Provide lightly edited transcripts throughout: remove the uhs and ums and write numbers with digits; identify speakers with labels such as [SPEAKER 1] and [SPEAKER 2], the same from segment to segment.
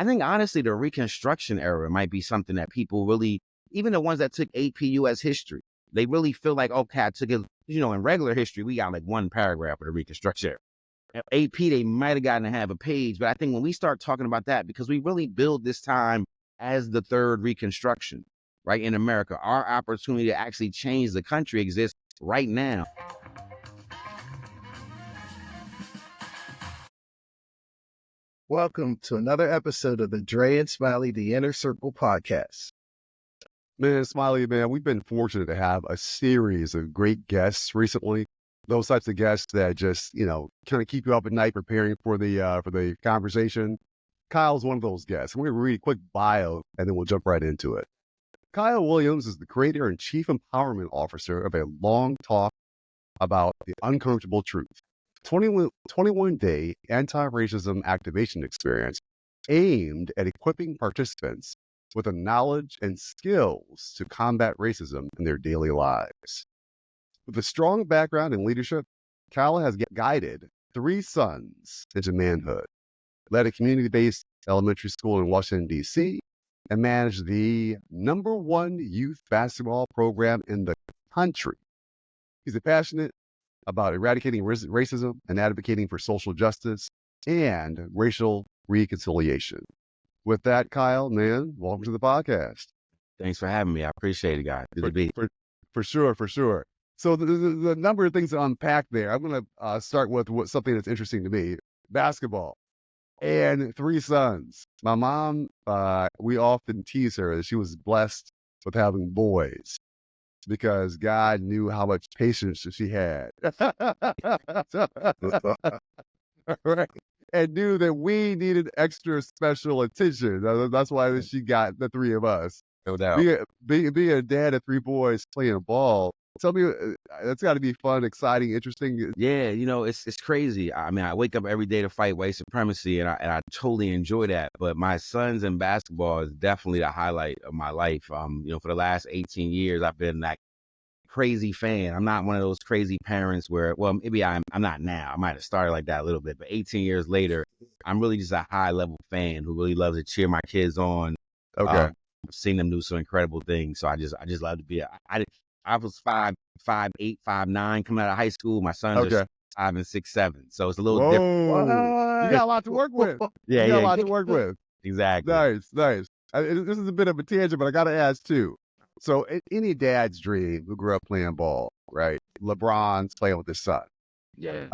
[SPEAKER 1] I think honestly, the Reconstruction era might be something that people really, even the ones that took AP US history, they really feel like, okay, I took it, in regular history, we got like one paragraph of the Reconstruction era. At AP, they might have gotten to have a page, but I think when we start talking about that, because we really build this time as the third Reconstruction, right, in America, our opportunity to actually change the country exists right now.
[SPEAKER 2] Welcome to another episode of the Dre and Smiley, The Inner Circle podcast.
[SPEAKER 3] Man, Smiley, man, we've been fortunate to have a series of great guests recently. Those types of guests that just, kind of keep you up at night preparing for the conversation. Kyle's one of those guests. We're going to read a quick bio and then we'll jump right into it. Kyle Williams is the creator and chief empowerment officer of A Long Talk About the Uncomfortable Truth, 21-day anti-racism activation experience aimed at equipping participants with the knowledge and skills to combat racism in their daily lives. With a strong background in leadership, Kyle has guided 3 sons into manhood, led a community-based elementary school in Washington, D.C., and managed the #1 youth basketball program in the country. He's passionate about eradicating racism and advocating for social justice and racial reconciliation. With that, Kyle, man, welcome to the podcast.
[SPEAKER 1] Thanks for having me. I appreciate it, guys. Good to be.
[SPEAKER 3] For sure. So the number of things to unpack there. I'm going to start with something that's interesting to me. Basketball and 3 sons. My mom, we often tease her that she was blessed with having boys because God knew how much patience she had. Right. And knew that we needed extra special attention. That's why she got the 3 of us.
[SPEAKER 1] No doubt.
[SPEAKER 3] Being a dad of 3 boys playing ball, tell me, that's got to be fun, exciting, interesting.
[SPEAKER 1] Yeah, it's crazy. I mean, I wake up every day to fight white supremacy, and I totally enjoy that. But my sons in basketball is definitely the highlight of my life. For the last 18 years, I've been that crazy fan. I'm not one of those crazy parents where, well, maybe I'm not now. I might have started like that a little bit, but 18 years later, I'm really just a high level fan who really loves to cheer my kids on.
[SPEAKER 3] Okay.
[SPEAKER 1] I've seen them do some incredible things. So I just love to be I was 5'8", 5'9" coming out of high school. My sons are 5 and 6, 7. So it's a little different.
[SPEAKER 3] You got a lot to work with.
[SPEAKER 1] Yeah,
[SPEAKER 3] you got a lot to work with.
[SPEAKER 1] Exactly.
[SPEAKER 3] Nice. This is a bit of a tangent, but I got to ask too. So any dad's dream who grew up playing ball, right? LeBron's playing with his son.
[SPEAKER 1] Yeah.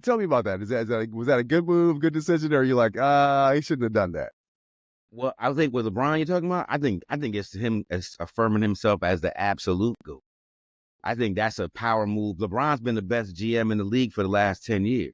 [SPEAKER 3] Tell me about that. Was that a good move, good decision, or are you like, he shouldn't have done that?
[SPEAKER 1] Well, I think with LeBron you're talking about, I think it's him as affirming himself as the absolute GOAT. I think that's a power move. LeBron's been the best GM in the league for the last 10 years.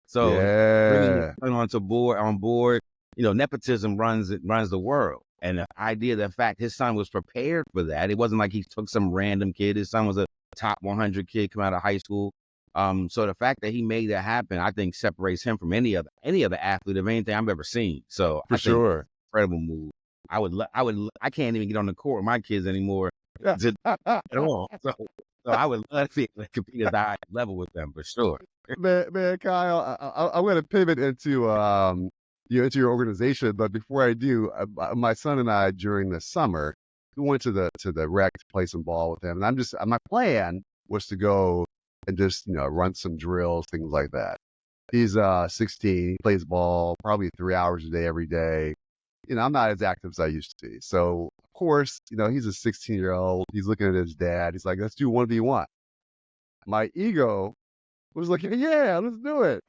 [SPEAKER 1] So bringing him on board, nepotism runs the world. And the idea, the fact his son was prepared for that, it wasn't like he took some random kid. His son was a top 100 kid coming out of high school. So the fact that he made that happen, I think separates him from any other athlete of anything I've ever seen. So
[SPEAKER 3] for sure,
[SPEAKER 1] incredible move. I can't even get on the court with my kids anymore at all. So I would love to compete at the high level with them for sure.
[SPEAKER 3] Man, Kyle, I'm going to pivot into your organization, but before I do, my son and I during the summer we went to the rec to play some ball with him, and my plan was to go and just run some drills, things like that. He's 16, he plays ball probably 3 hours a day every day. I'm not as active as I used to be. So, of course, he's a 16-year-old. He's looking at his dad. He's like, let's do 1v1. My ego was like, yeah, let's do it.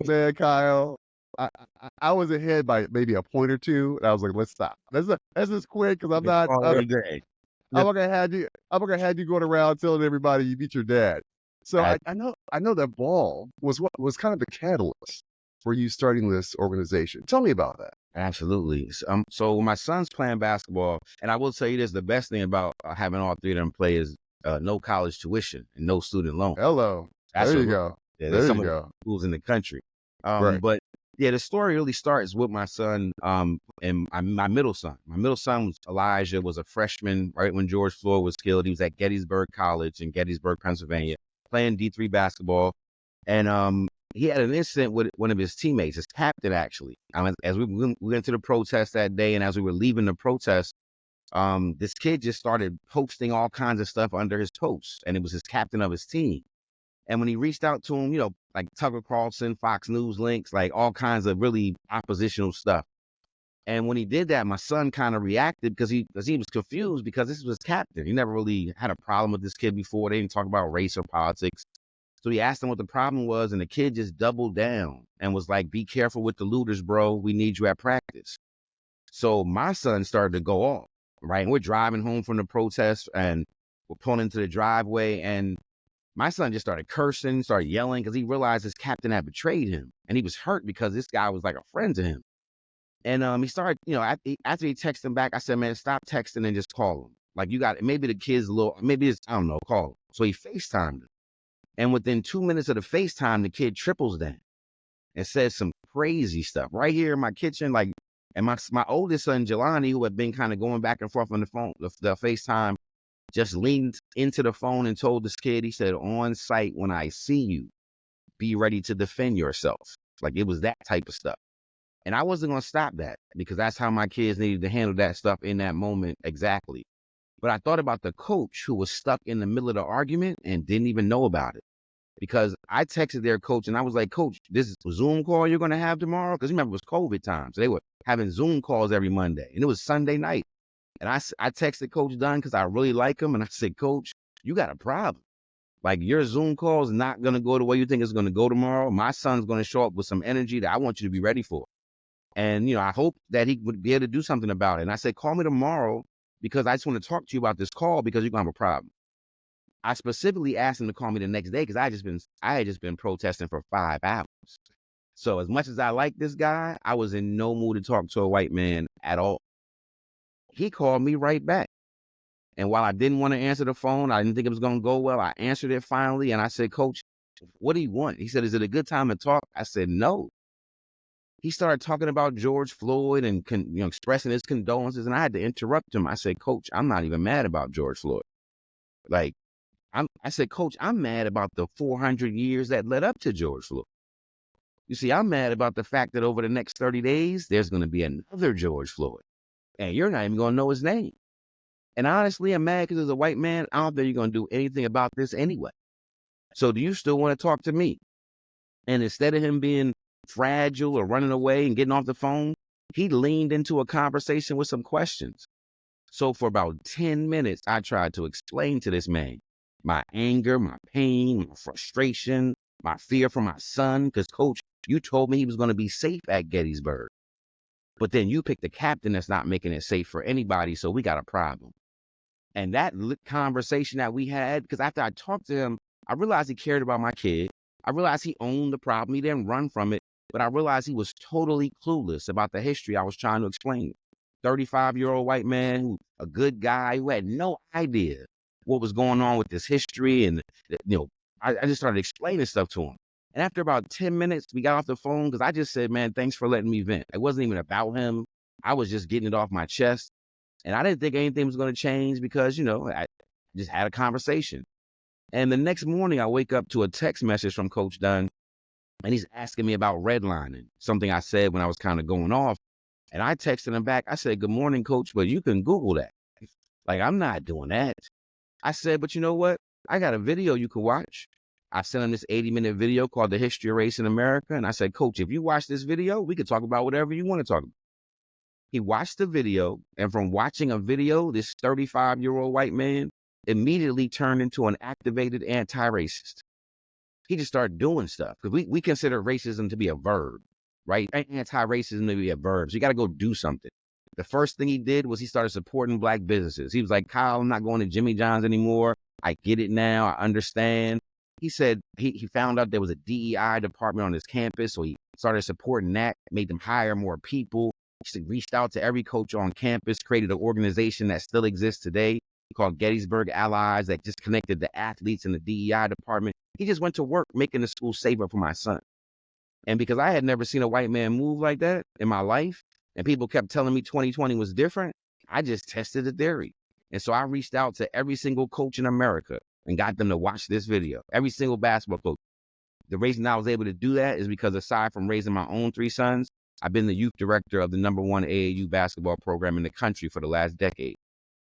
[SPEAKER 3] Man, Kyle, I was ahead by maybe a point or two. And I was like, let's stop. Let's just quit because I'm not going to have you going around telling everybody you beat your dad. So I know that ball was kind of the catalyst for you starting this organization. Tell me about that.
[SPEAKER 1] Absolutely. So when my son's playing basketball, and I will tell you this, the best thing about having all 3 of them play is no college tuition and no student loan.
[SPEAKER 3] Hello. There you go.
[SPEAKER 1] Yeah,
[SPEAKER 3] there
[SPEAKER 1] some
[SPEAKER 3] you
[SPEAKER 1] of
[SPEAKER 3] go.
[SPEAKER 1] the schools in the country.
[SPEAKER 3] Right.
[SPEAKER 1] But yeah, the story really starts with my son and my middle son. My middle son, Elijah, was a freshman right when George Floyd was killed. He was at Gettysburg College in Gettysburg, Pennsylvania, playing D3 basketball. And he had an incident with one of his teammates, his captain, actually. As we went to the protest that day, and as we were leaving the protest, this kid just started posting all kinds of stuff under his posts, and it was his captain of his team. And when he reached out to him, like Tucker Carlson, Fox News links, like all kinds of really oppositional stuff. And when he did that, my son kind of reacted because he was confused because this was his captain. He never really had a problem with this kid before. They didn't talk about race or politics. So he asked him what the problem was, and the kid just doubled down and was like, "Be careful with the looters, bro. We need you at practice." So my son started to go off, right? And we're driving home from the protest, and we're pulling into the driveway, and my son just started cursing, started yelling because he realized his captain had betrayed him, and he was hurt because this guy was like a friend to him. And he started, after he texted him back, I said, "Man, stop texting and just call him. Like, you got maybe the kid's a little, maybe it's, I don't know, call him." So he FaceTimed him. And within 2 minutes of the FaceTime, the kid triples down and says some crazy stuff right here in my kitchen. Like, and my oldest son, Jelani, who had been kind of going back and forth on the phone, the FaceTime, just leaned into the phone and told this kid, he said, "On sight, when I see you, be ready to defend yourself." Like, it was that type of stuff. And I wasn't going to stop that because that's how my kids needed to handle that stuff in that moment exactly. But I thought about the coach who was stuck in the middle of the argument and didn't even know about it. Because I texted their coach and I was like, "Coach, this is a Zoom call you're going to have tomorrow?" Because remember, it was COVID time. So they were having Zoom calls every Monday. And it was Sunday night. And I texted Coach Dunn because I really like him. And I said, "Coach, you got a problem. Like, your Zoom call is not going to go the way you think it's going to go tomorrow. My son's going to show up with some energy that I want you to be ready for. And, I hope that he would be able to do something about it." And I said, "Call me tomorrow because I just want to talk to you about this call because you're going to have a problem." I specifically asked him to call me the next day because I had just been protesting for 5 hours. So as much as I like this guy, I was in no mood to talk to a white man at all. He called me right back. And while I didn't want to answer the phone, I didn't think it was going to go well. I answered it finally. And I said, "Coach, what do you want?" He said, "Is it a good time to talk?" I said, "No." He started talking about George Floyd and expressing his condolences. And I had to interrupt him. I said, "Coach, I'm not even mad about George Floyd. Like, I said, "Coach, I'm mad about the 400 years that led up to George Floyd. You see, I'm mad about the fact that over the next 30 days, there's going to be another George Floyd. And you're not even going to know his name. And honestly, I'm mad because as a white man, I don't think you're going to do anything about this anyway. So do you still want to talk to me?" And instead of him being fragile or running away and getting off the phone, he leaned into a conversation with some questions. So for about 10 minutes, I tried to explain to this man my anger, my pain, my frustration, my fear for my son. Because, Coach, you told me he was going to be safe at Gettysburg. But then you picked a captain that's not making it safe for anybody. So we got a problem. And that conversation that we had, because after I talked to him, I realized he cared about my kid. I realized he owned the problem. He didn't run from it. But I realized he was totally clueless about the history I was trying to explain. 35-year-old white man, a good guy who had no idea what was going on with this history. And, I just started explaining stuff to him. And after about 10 minutes, we got off the phone because I just said, "Man, thanks for letting me vent." It wasn't even about him. I was just getting it off my chest. And I didn't think anything was going to change because, I just had a conversation. And the next morning, I wake up to a text message from Coach Dunn, and he's asking me about redlining, something I said when I was kind of going off. And I texted him back. I said, "Good morning, Coach, but you can Google that. Like, I'm not doing that." I said, "But you know what? I got a video you could watch." I sent him this 80-minute video called "The History of Race in America." And I said, "Coach, if you watch this video, we could talk about whatever you want to talk about." He watched the video, and from watching a video, this 35-year-old white man immediately turned into an activated anti-racist. He just started doing stuff because we consider racism to be a verb, right? Anti-racism to be a verb. So you got to go do something. The first thing he did was he started supporting Black businesses. He was like, "Kyle, I'm not going to Jimmy John's anymore. I get it now. I understand." He said he found out there was a DEI department on his campus, so he started supporting that, made them hire more people. He reached out to every coach on campus, created an organization that still exists today called Gettysburg Allies that just connected the athletes in the DEI department. He just went to work making the school safer for my son. And because I had never seen a white man move like that in my life, and people kept telling me 2020 was different, I just tested the theory. And so I reached out to every single coach in America and got them to watch this video. Every single basketball coach. the reason I was able to do that is because aside from raising my own 3 sons, I've been the youth director of the #1 AAU basketball program in the country for the last decade.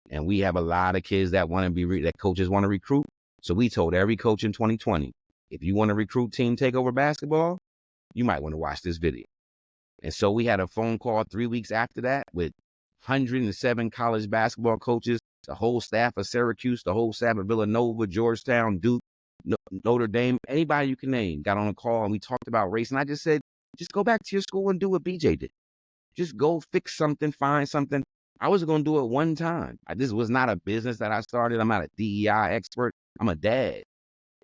[SPEAKER 1] And we have a lot of kids that want to be, that coaches want to recruit. So we told every coach in 2020, if you want to recruit Team Takeover basketball, you might want to watch this video. And so we had a phone call 3 weeks after that with 107 college basketball coaches, the whole staff of Syracuse, the whole staff of Villanova, Georgetown, Duke, Notre Dame, anybody you can name got on a call, and we talked about race. And I just said, just go back to your school and do what BJ did. Just go fix something, find something. I was going to do it one time. This was not a business that I started. I'm not a DEI expert. I'm a dad.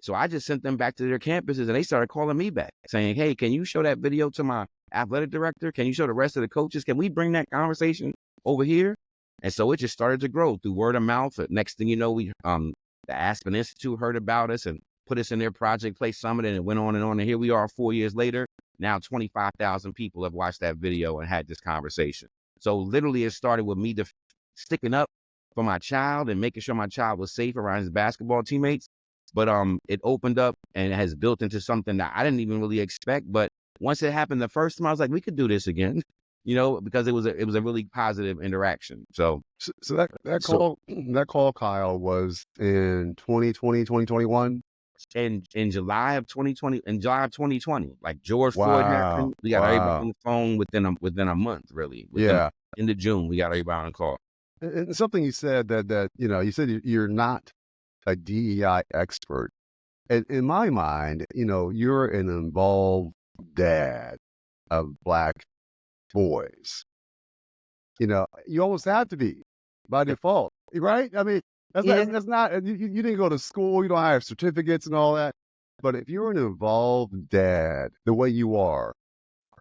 [SPEAKER 1] So I just sent them back to their campuses, and they started calling me back saying, hey, can you show that video to my athletic director? Can you show the rest of the coaches? Can we bring that conversation over here? And so it just started to grow through word of mouth. Next thing you know, the Aspen Institute heard about us and put us in their Project Play Summit, and it went on. And here we are 4 years later. Now 25,000 people have watched that video and had this conversation. So literally it started with me sticking up for my child and making sure my child was safe around his basketball teammates. But it opened up and it has built into something that I didn't even really expect. But once it happened the first time, I was like, we could do this again, because it was a really positive interaction. So
[SPEAKER 3] that call, Kyle, was in 2020, 2021.
[SPEAKER 1] In July of 2020, like George Floyd happened, we got everybody on the phone within a month, really. Into June, we got everybody on the call.
[SPEAKER 3] And something you said that you said you're not a DEI expert. And in my mind, you're an involved dad of Black boys. You almost have to be by default, right? I mean, that's not, you didn't go to school, you don't have certificates and all that. But if you're an involved dad, the way you are,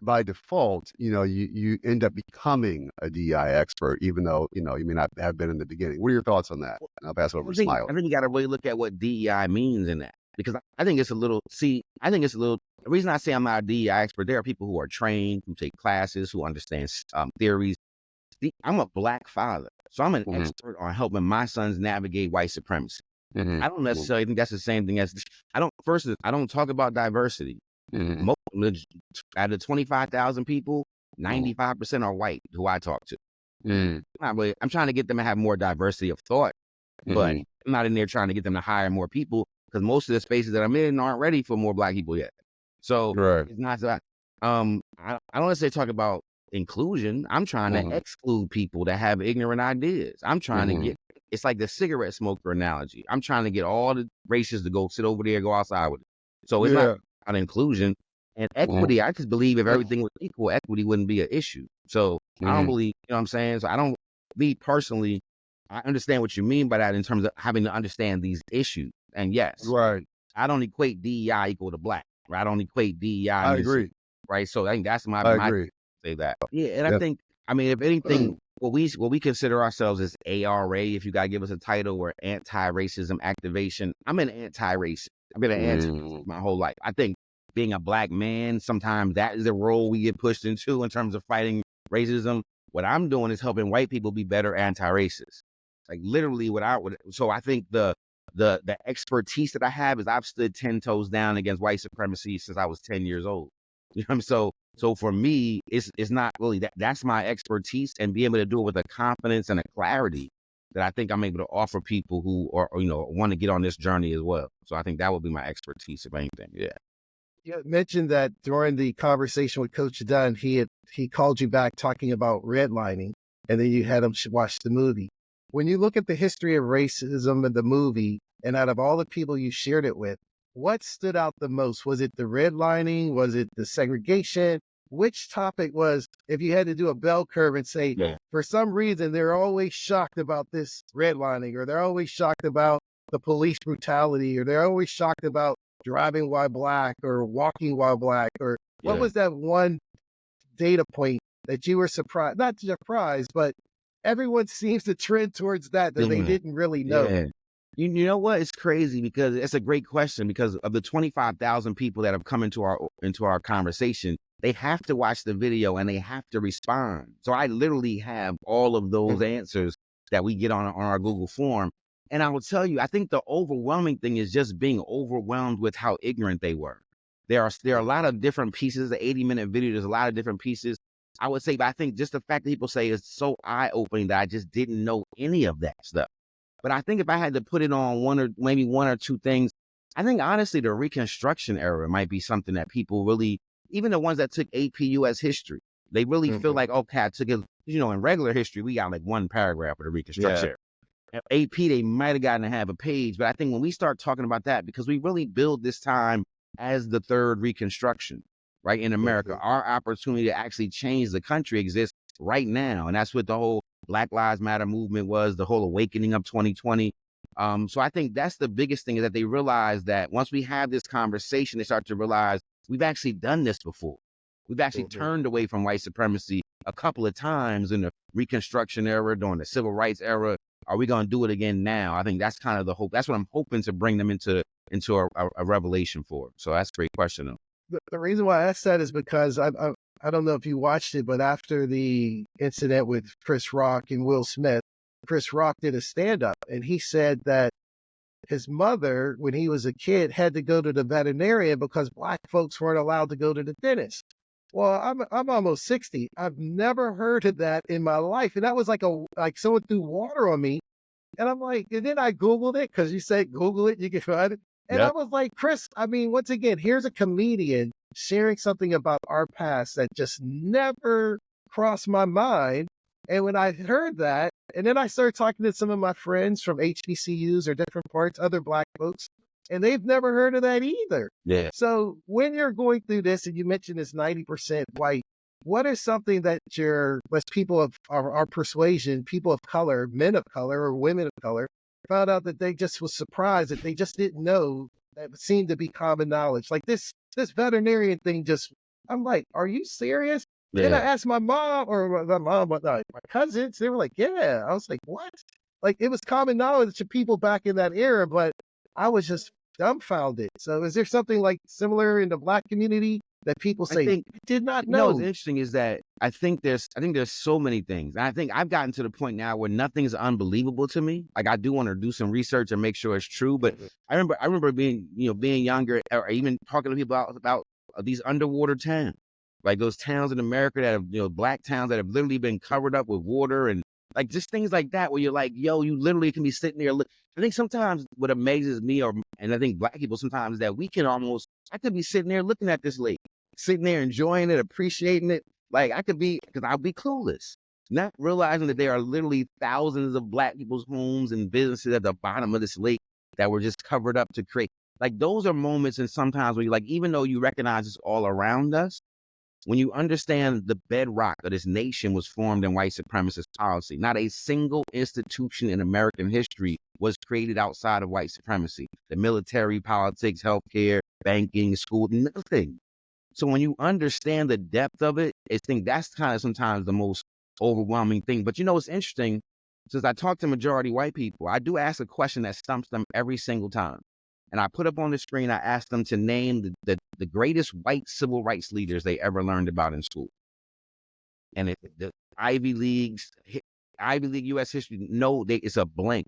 [SPEAKER 3] by default, you end up becoming a DEI expert, even though, you may not have been in the beginning. What are your thoughts on that? And I'll pass it over to Smiley.
[SPEAKER 1] I think you got to really look at what DEI means in that, because I think it's a little, the reason I say I'm not a DEI expert, there are people who are trained, who take classes, who understand theories. I'm a Black father, so I'm an expert on helping my sons navigate white supremacy. I don't necessarily think that's the same thing as, I don't talk about diversity. Out of 25,000 people, 95% are white who I talk to. I'm trying to get them to have more diversity of thought, but I'm not in there trying to get them to hire more people, because most of the spaces that I'm in aren't ready for more Black people yet. So it's not that I don't necessarily talk about inclusion. I'm trying to exclude people that have ignorant ideas. I'm trying to get, it's like the cigarette smoker analogy. I'm trying to get all the races to go sit over there and go outside with it. So it's not about inclusion and equity. I just believe if everything was equal, equity wouldn't be an issue. So I don't believe, you know what I'm saying? So me personally, I understand what you mean by that in terms of having to understand these issues. And yes, I don't equate DEI equal to Black. Right? I don't equate DEI.
[SPEAKER 3] I agree.
[SPEAKER 1] Right. So I think that's my
[SPEAKER 3] agree.
[SPEAKER 1] Say that. Yeah. And I think, if anything, what we consider ourselves as ARA, if you got to give us a title, or anti-racism activation. I'm an anti-racist. I've been an anti-racist my whole life. I think being a Black man, sometimes that is the role we get pushed into in terms of fighting racism. What I'm doing is helping white people be better anti-racists. Like literally so I think the expertise that I have is I've stood 10 toes down against white supremacy since I was 10 years old. You know what I mean? So for me, it's not really that's my expertise, and being able to do it with a confidence and a clarity that I think I'm able to offer people who are, want to get on this journey as well. So I think that would be my expertise, if anything. Yeah.
[SPEAKER 2] You mentioned that during the conversation with Coach Dunn, he called you back talking about redlining, and then you had him watch the movie. When you look at the history of racism in the movie, and out of all the people you shared it with, what stood out the most? Was it the redlining? Was it the segregation? Which topic was, if you had to do a bell curve and say, for some reason, they're always shocked about this redlining, or they're always shocked about the police brutality, or they're always shocked about driving while Black or walking while Black, or what was that one data point that you were surprised, not surprised, but everyone seems to trend towards that they didn't really know.
[SPEAKER 1] Yeah. You know what? It's crazy, because it's a great question, because of the 25,000 people that have come into our conversation, they have to watch the video and they have to respond. So I literally have all of those answers that we get on our Google form. And I will tell you, I think the overwhelming thing is just being overwhelmed with how ignorant they were. There are a lot of different pieces. The 80-minute video, there's a lot of different pieces. I would say, but I think just the fact that people say is so eye-opening that I just didn't know any of that stuff. But I think if I had to put it on one or two things, I think honestly the Reconstruction era might be something that people really, even the ones that took AP US history, they really feel like, okay, I took it. In regular history, we got like one paragraph of the Reconstruction era. At AP, they might have gotten to have a page, but I think when we start talking about that, because we really build this time as the third Reconstruction, right, in America, our opportunity to actually change the country exists right now. And that's what the whole Black Lives Matter movement was, the whole awakening of 2020. So I think that's the biggest thing, is that they realize that once we have this conversation, they start to realize we've actually done this before. We've actually turned away from white supremacy a couple of times in the Reconstruction era, during the Civil Rights era. Are we going to do it again now? I think that's kind of the hope. That's what I'm hoping to bring them into a revelation for. So that's a great question, though.
[SPEAKER 2] The reason why I asked that is because I don't know if you watched it, but after the incident with Chris Rock and Will Smith, Chris Rock did a stand-up, and he said that his mother, when he was a kid, had to go to the veterinarian because Black folks weren't allowed to go to the dentist. Well, I'm almost 60. I've never heard of that in my life. And that was like someone threw water on me. And I'm like, and then I Googled it, because you said Google it, you can find it. And I was like, Chris, I mean, once again, here's a comedian sharing something about our past that just never crossed my mind. And when I heard that, and then I started talking to some of my friends from HBCUs or different parts, other Black folks, and they've never heard of that either.
[SPEAKER 1] Yeah.
[SPEAKER 2] So when you're going through this, and you mentioned it's 90% white, what is something that people of our persuasion, people of color, men of color or women of color, found out that they just was surprised that they just didn't know, that seemed to be common knowledge? Like this veterinarian thing, I'm like, are you serious?
[SPEAKER 1] Yeah.
[SPEAKER 2] Then I asked my mom, or my cousins, they were like, yeah. I was like, what? Like, it was common knowledge to people back in that era, but I was just dumbfounded. So is there something like similar in the Black community that people say, I did not know?
[SPEAKER 1] What's interesting is that I think there's so many things. And I think I've gotten to the point now where nothing's unbelievable to me. Like, I do want to do some research and make sure it's true. But I remember being younger, or even talking to people about these underwater towns, like those towns in America that have, Black towns that have literally been covered up with water, and like just things like that, where you're like, yo, you literally can be sitting there. I think sometimes what amazes me, and I think Black people sometimes, is that I could be sitting there looking at this lake, sitting there enjoying it, appreciating it. Like, because I'll be clueless, not realizing that there are literally thousands of Black people's homes and businesses at the bottom of this lake that were just covered up to create. Like, those are moments, and sometimes where you, like, even though you recognize it's all around us, when you understand the bedrock of this nation was formed in white supremacist policy. Not a single institution in American history was created outside of white supremacy. The military, politics, healthcare, banking, school, nothing. So when you understand the depth of it, I think that's kind of sometimes the most overwhelming thing. But it's interesting, since I talk to majority white people, I do ask a question that stumps them every single time. And I put up on the screen, I asked them to name the greatest white civil rights leaders they ever learned about in school. And the Ivy League U.S. history, it's a blank.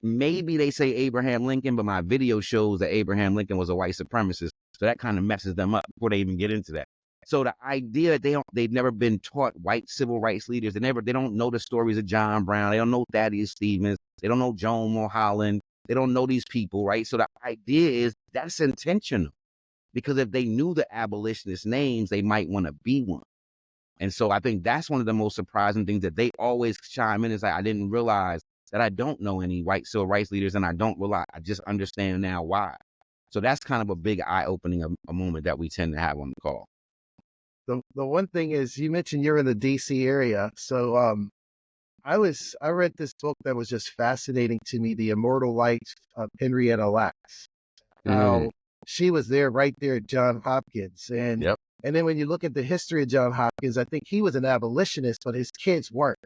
[SPEAKER 1] Maybe they say Abraham Lincoln, but my video shows that Abraham Lincoln was a white supremacist. So that kind of messes them up before they even get into that. So the idea that they've never been taught white civil rights leaders, they don't know the stories of John Brown, they don't know Thaddeus Stevens, they don't know Joan Mulholland, they don't know these people, right? So the idea is that's intentional, because if they knew the abolitionist names, they might want to be one. And so I think that's one of the most surprising things, that they always chime in, is like, I didn't realize that I don't know any white civil rights leaders, and I just understand now why. So that's kind of a big eye-opening a moment that we tend to have on the call.
[SPEAKER 2] The one thing is, you mentioned you're in the DC area. So I read this book that was just fascinating to me, The Immortal Life of Henrietta Lacks. How she was right there at Johns Hopkins. And then when you look at the history of Johns Hopkins, I think he was an abolitionist, but his kids weren't.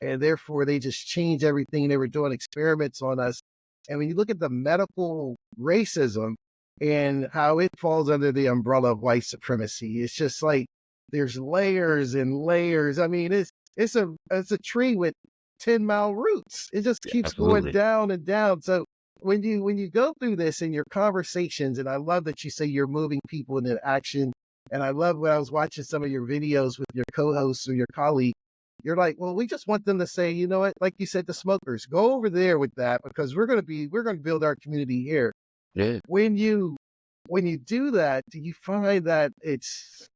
[SPEAKER 2] And therefore they just changed everything. They were doing experiments on us. And when you look at the medical racism and how it falls under the umbrella of white supremacy, it's just like there's layers and layers. I mean, it's a tree with 10-mile roots. It just keeps going down and down. So when you go through this in your conversations, and I love that you say you're moving people into action. And I love when I was watching some of your videos with your co-hosts or your colleague, you're like, well, we just want them to say, you know what, like you said, the smokers, go over there with that because we're going to build our community here.
[SPEAKER 1] Yeah.
[SPEAKER 2] When you do that, do you find that it's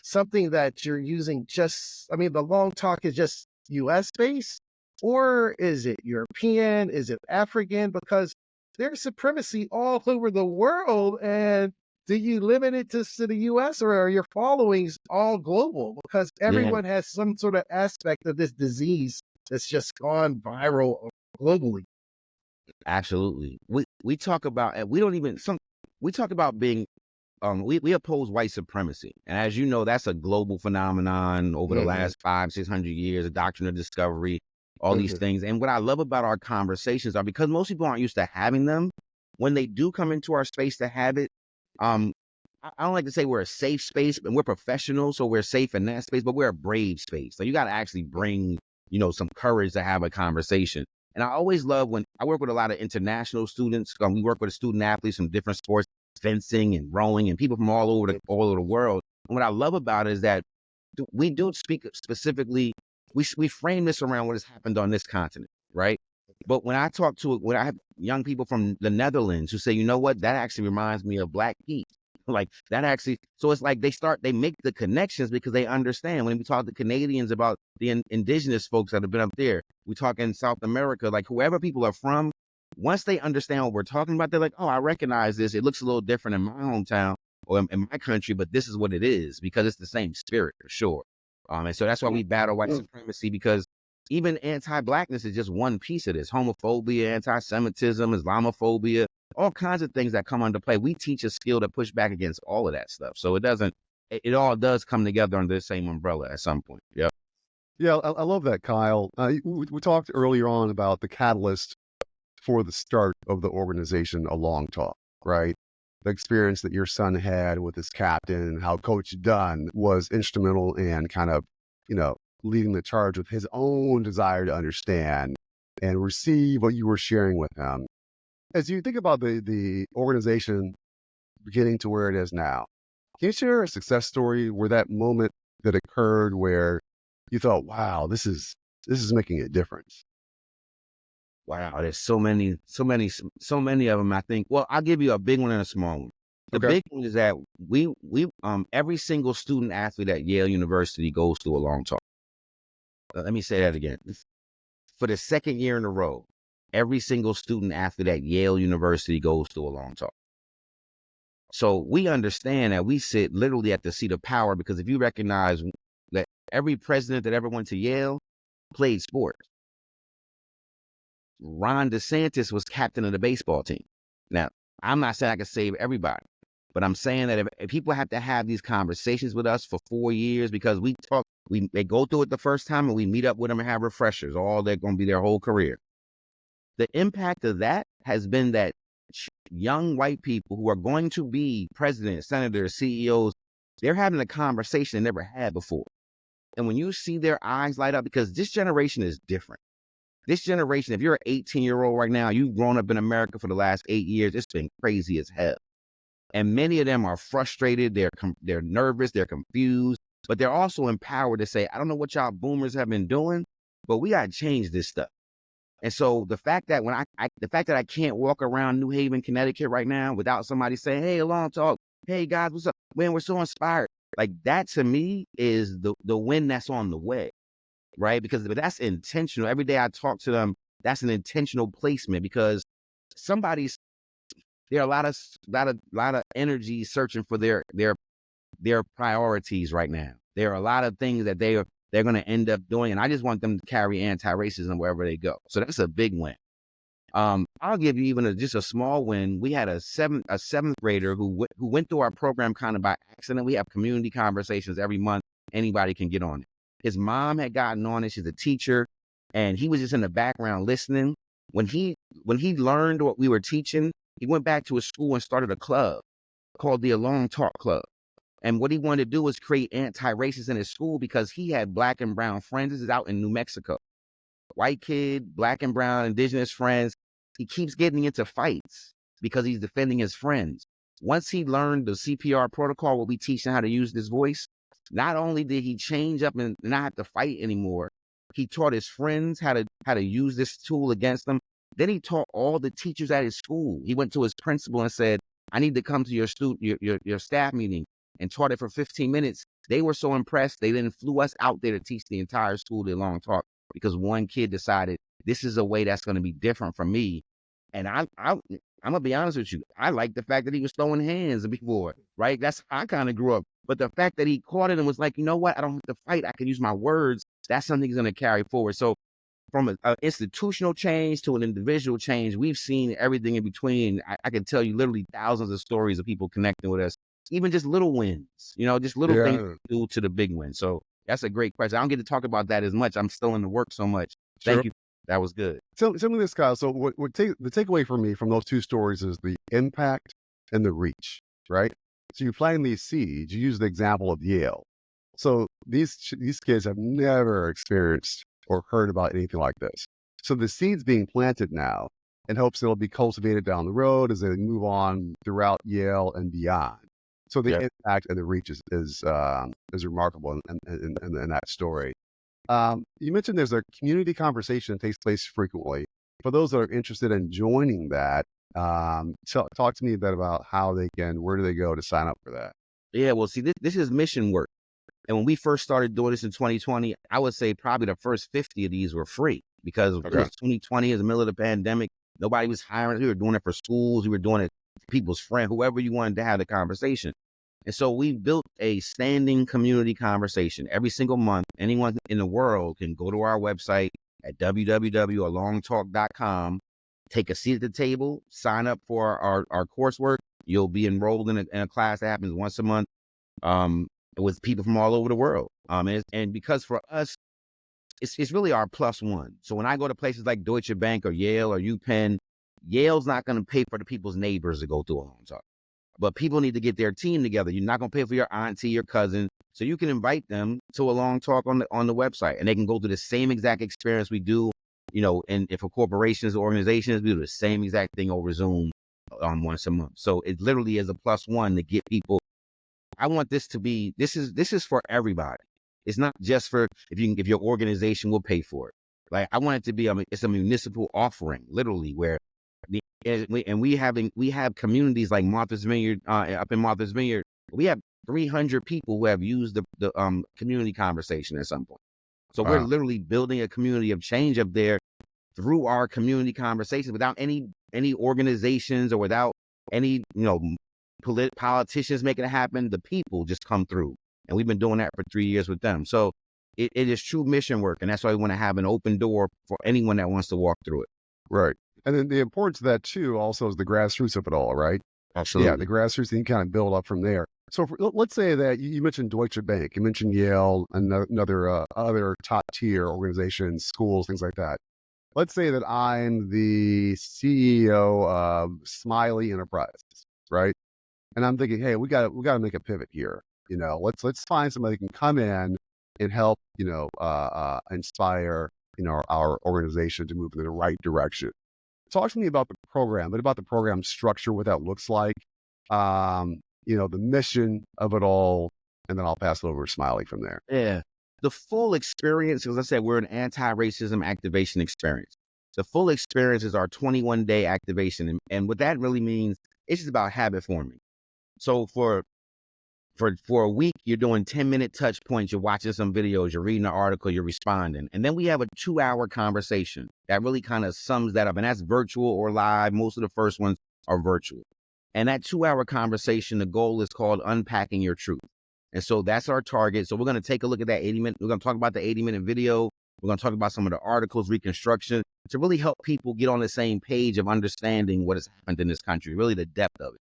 [SPEAKER 2] something that you're using just, I mean, the long talk is just US based, or is it European? Is it African? Because there's supremacy all over the world. And do you limit it just to the US, or are your followings all global? Because
[SPEAKER 1] Yeah.
[SPEAKER 2] everyone has some sort of aspect of this disease that's just gone viral globally.
[SPEAKER 1] Absolutely. We talk about, and we don't even we talk about being we oppose white supremacy. And as you know, that's a global phenomenon over the last 500-600 years, a doctrine of discovery, all these things. And what I love about our conversations are because most people aren't used to having them, when they do come into our space to have it, I don't like to say we're a safe space, and we're professionals, so we're safe in that space, but we're a brave space. So you got to actually bring, some courage to have a conversation. And I always love when I work with a lot of international students. We work with student athletes from different sports, fencing and rowing, and people from all over the world. And what I love about it is that we do speak specifically. We frame this around what has happened on this continent, right? But when I have young people from the Netherlands who say, you know what, that actually reminds me of Black Heat. Like that actually, so it's like they make the connections because they understand. When we talk to Canadians about the indigenous folks that have been up there, we talk in South America, like whoever people are from, once they understand what we're talking about, they're like, oh, I recognize this. It looks a little different in my hometown or in my country, but this is what it is because it's the same spirit for sure. And so that's why we battle white supremacy, because even anti-Blackness is just one piece of this. Homophobia, anti-Semitism, Islamophobia, all kinds of things that come under play. We teach a skill to push back against all of that stuff. So it all does come together under the same umbrella at some point. Yep.
[SPEAKER 3] Yeah, I love that, Kyle. We talked earlier on about the catalyst for the start of the organization, A Long Talk, right? The experience that your son had with his captain, how Coach Dunn was instrumental in kind of, leading the charge with his own desire to understand and receive what you were sharing with him. As you think about the organization getting to where it is now, can you share a success story where that moment that occurred where you thought, wow, this is making a difference?
[SPEAKER 1] Wow, there's so many of them. I think. Well, I'll give you a big one and a small one. The
[SPEAKER 3] Okay.
[SPEAKER 1] big one is that we every single student athlete at Yale University goes through A Long Talk. Let me say that again. For the second year in a row, every single student athlete at Yale University goes through A Long Talk. So we understand that we sit literally at the seat of power, because if you recognize that every president that ever went to Yale played sports. Ron DeSantis was captain of the baseball team. Now, I'm not saying I can save everybody, but I'm saying that if people have to have these conversations with us for 4 years, because they go through it the first time and we meet up with them and have refreshers, they're going to be their whole career. The impact of that has been that young white people who are going to be presidents, senators, CEOs, they're having a conversation they never had before. And when you see their eyes light up, because this generation is different. This generation, if you're an 18-year-old right now, you've grown up in America for the last 8 years, it's been crazy as hell. And many of them are frustrated, they're nervous, they're confused, but they're also empowered to say, I don't know what y'all boomers have been doing, but we got to change this stuff. And so the fact that I can't walk around New Haven, Connecticut right now without somebody saying, hey, A Long Talk, hey guys, what's up? Man, we're so inspired. Like that to me is the win that's on the way. Right? Because that's intentional. Every day I talk to them, that's an intentional placement, because there are a lot of energy searching for their priorities right now. There are a lot of things that they're going to end up doing, and I just want them to carry anti-racism wherever they go. So that's a big win. I'll give you even just a small win. We had a seventh grader who went through our program kind of by accident. We have community conversations every month. Anybody can get on it. His mom had gotten on it. She's a teacher, and he was just in the background listening. When he learned what we were teaching, he went back to his school and started a club called the A Long Talk Club. And what he wanted to do was create anti-racists in his school, because he had Black and brown friends. This is out in New Mexico. White kid, Black and brown, indigenous friends. he keeps getting into fights because he's defending his friends. Once he learned the CPR protocol, what we teach him how to use this voice, not only did he change up and not have to fight anymore, he taught his friends how to use this tool against them. Then he taught all the teachers at his school. He went to his principal and said, I need to come to your staff meeting, and taught it for 15 minutes. They were so impressed, they then flew us out there to teach the entire school the long talk because one kid decided this is a way that's going to be different from me. And I'm gonna be honest with you. I like the fact that he was throwing hands before, right? That's how I kind of grew up. But the fact that he caught it and was like, you know what? I don't have to fight. I can use my words. That's something he's gonna carry forward. So from an institutional change to an individual change, we've seen everything in between. I can tell you literally thousands of stories of people connecting with us, even just little wins, just little things
[SPEAKER 3] Yeah,
[SPEAKER 1] due to the big win. So that's a great question. I don't get to talk about that as much. I'm still in the work so much.
[SPEAKER 3] sure.
[SPEAKER 1] Thank you. That was good.
[SPEAKER 3] Tell me this, Kyle. So the takeaway for me from those two stories is the impact and the reach, right? So you're planting these seeds. You use the example of Yale. So these kids have never experienced or heard about anything like this. So the seeds being planted now in hopes it'll be cultivated down the road as they move on throughout Yale and beyond. So the
[SPEAKER 1] Yeah.
[SPEAKER 3] impact and the reach is remarkable in that story. You mentioned there's a community conversation that takes place frequently. For those that are interested in joining that, talk to me a bit about where do they go to sign up for that?
[SPEAKER 1] Yeah, well, see, this is mission work. And when we first started doing this in 2020, I would say probably the first 50 of these were free because it
[SPEAKER 3] Okay.
[SPEAKER 1] was 2020, in the middle of the pandemic. Nobody was hiring. We were doing it for schools. We were doing it for people's friends, whoever you wanted to have the conversation. And so we built a standing community conversation every single month. Anyone in the world can go to our website at www.alongtalk.com, take a seat at the table, sign up for our coursework. You'll be enrolled in a class that happens once a month. With people from all over the world. And because for us, it's really our plus one. So when I go to places like Deutsche Bank or Yale or UPenn, Yale's not going to pay for the people's neighbors to go through a long talk. But people need to get their team together. You're not going to pay for your auntie, your cousin. So you can invite them to a long talk on the website, and they can go through the same exact experience we do, and for corporations or organizations, we do the same exact thing over Zoom once a month. So it literally is a plus one to get people. I want this to be, this is for everybody. It's not just for if your organization will pay for it. Like I want it to be, it's a municipal offering, literally, where we have communities like Martha's Vineyard, up in Martha's Vineyard. We have 300 people who have used the community conversation at some point. So we're
[SPEAKER 3] Wow.
[SPEAKER 1] literally building a community of change up there through our community conversations without any organizations or without any, politicians making it happen. The people just come through. And we've been doing that for 3 years with them. So it is true mission work. And that's why we want to have an open door for anyone that wants to walk through it.
[SPEAKER 3] Right. And then the importance of that too also is the grassroots of it all, right?
[SPEAKER 1] Absolutely.
[SPEAKER 3] Yeah, the grassroots, you can kind of build up from there. So let's say that you mentioned Deutsche Bank, you mentioned Yale, another other top tier organizations, schools, things like that. Let's say that I'm the CEO of Smiley Enterprises, right? And I'm thinking, hey, we got to make a pivot here. Let's find somebody who can come in and help, inspire, our organization to move in the right direction. Talk to me about the program, but about the program structure, what that looks like, the mission of it all, and then I'll pass it over to Smiley from there.
[SPEAKER 1] Yeah. The full experience, as I said, we're an anti-racism activation experience. The full experience is our 21-day activation. And what that really means, it's just about habit forming. So for a week, you're doing 10-minute touch points. You're watching some videos, you're reading an article, you're responding. And then we have a 2-hour conversation that really kind of sums that up. And that's virtual or live. Most of the first ones are virtual. And that 2-hour conversation, the goal is called unpacking your truth. And so that's our target. So we're going to take a look at that 80-minute. We're going to talk about the 80-minute video. We're going to talk about some of the articles, reconstruction, to really help people get on the same page of understanding what has happened in this country, really the depth of it.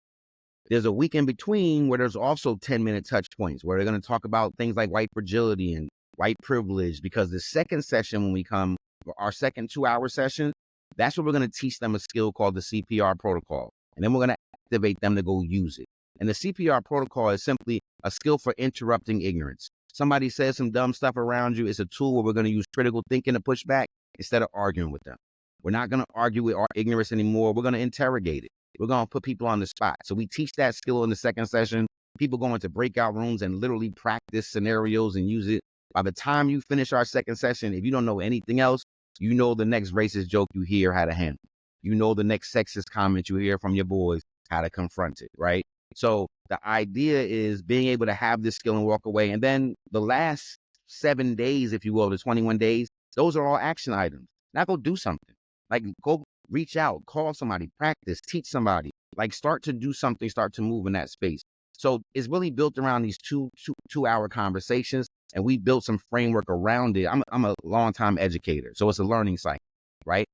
[SPEAKER 1] There's a week in between where there's also 10-minute touch points where they're going to talk about things like white fragility and white privilege, because the second session, when we come, our second 2-hour session, that's where we're going to teach them a skill called the CPR protocol. And then we're going to activate them to go use it. And the CPR protocol is simply a skill for interrupting ignorance. Somebody says some dumb stuff around you. It's a tool where we're going to use critical thinking to push back instead of arguing with them. We're not going to argue with our ignorance anymore. We're going to interrogate it. We're going to put people on the spot. So we teach that skill in the second session. People go into breakout rooms and literally practice scenarios and use it. By the time you finish our second session, if you don't know anything else, you know the next racist joke you hear how to handle. You know the next sexist comment you hear from your boys, how to confront it, right? So the idea is being able to have this skill and walk away. And then the last 7 days, if you will, the 21 days, those are all action items. Now go do something. Like go reach out, call somebody, practice, teach somebody. Like start to do something, start to move in that space. So it's really built around these two-hour conversations, and we built some framework around it. I'm a longtime educator, so it's a learning cycle, right?